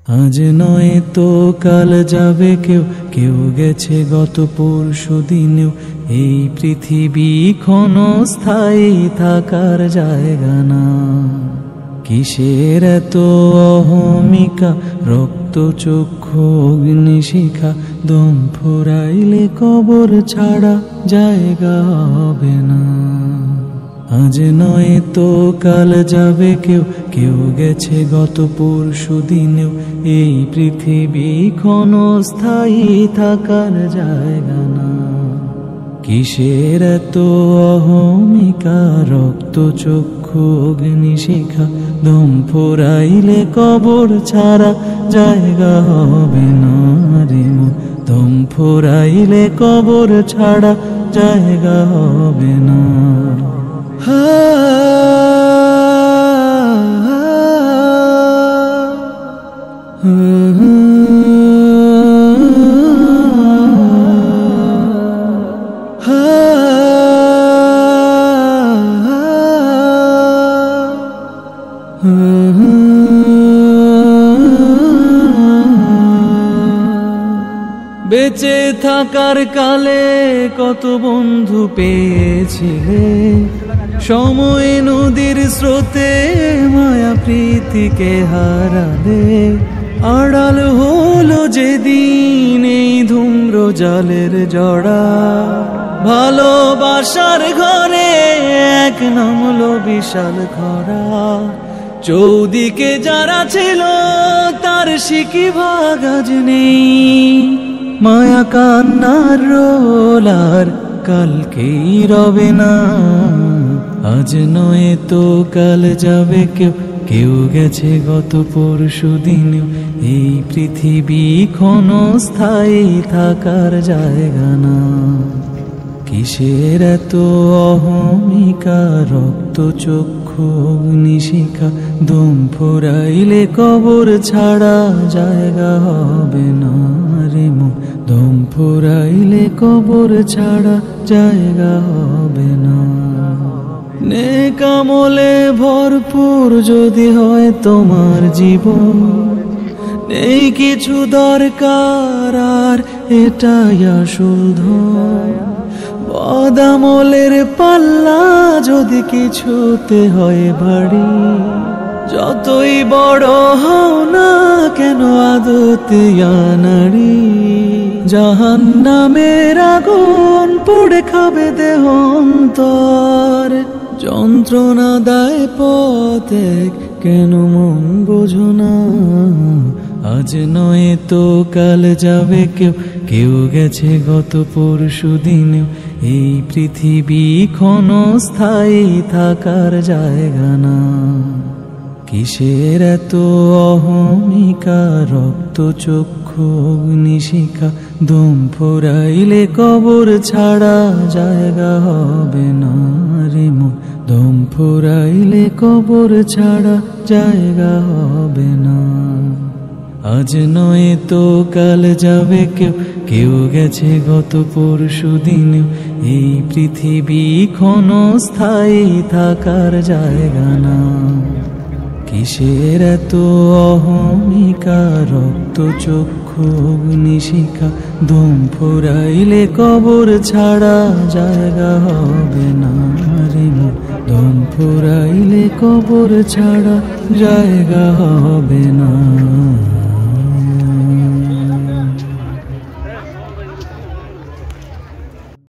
আজ নয় তো কাল যাবে কেউ, কেউ গেছে গত পরশু দিনেও। এই পৃথিবী ক্ষণস্থায়ী থাকার জায়গা না। কিসের এত অহমিকা, রক্ত চক্ষু অগ্নিশিখা, দম ফুরাইলে কবর ছাড়া জায়গা হবে না। আজ নয় তো কাল যাবে কেউ, কেউ গেছে গত পরশু দিনেও। এই পৃথিবী ক্ষণস্থায়ী থাকার জায়গা না। কিসের এত অহমিকা, রক্ত চক্ষু অগ্নিশিখা, দম ফুরাইলে কবর ছাড়া জায়গা হবে না রে মন। দম ফুরাইলে কবর ছাড়া জায়গা হবে না। বেঁচে থাকার কালে কত বন্ধু পেয়েছিলে, সময় নদীর স্রোতে মায়া প্রীতিকে হারালে। আড়াল হলো যেদিন এই ধূম্র জালের জড়া, ভালোবাসার ঘরে এক নামলো বিশাল খরা। চৌদিকে যারা ছিল তার শিকি ভাগ আজ নেই, মায়া কান্নার রোলার কালকেই রবে না। আজ নয় তো কাল যাবে কেউ, কেউ গেছে গত পরশু দিনেও। এই পৃথিবী ক্ষণস্থায়ী থাকার জায়গা না। কিসের এত অহমিকা, রক্ত চক্ষু অগ্নিশিখা, দম ফুরাইলে কবর ছাড়া জায়গা হবে না রে মন। দম ফুরাইলে কবর ছাড়া জায়গা হবে না। নেক আমলে ভরপুর যদি হয় তোমার জীবন, নেই কিছু দরকার আর এটাই আসল ধন। বদামলের পাল্লা যদি কিছুতে হয় ভারী, যতই বড় হও না কেন আদতে নারী। জাহান্নামের আগুন পুড়ে খাবে দেহ অন্তর, যন্ত্রণা দায় পথে কেন মন বোঝো না। আজ নয় তো কাল যাবে কেউ, কেউ গেছে গত পরশু দিনেও। এই পৃথিবী ক্ষণস্থায়ী থাকার জায়গা না। কিসের এত অহমিকা, রক্ত চক্ষু অগ্নিশিখা, দম ফুরাইলে কবর ছাড়া জায়গা হবে না রে মন। দম ফুরাইলে কবর ছাড়া জায়গা হবে না। আজ নয় তো কাল যাবে কেউ, কেউ গেছে গত পরশু দিনেও। এই পৃথিবী ক্ষণস্থায়ী থাকার জায়গা না। কিসের এত অহমিকা, রক্ত চক্ষু অগ্নিশিখা, দম ফুরাইলে কবর ছাড়া জায়গা হবে না রে মন। দম ফুরাইলে কবর ছাড়া জায়গা হবে না।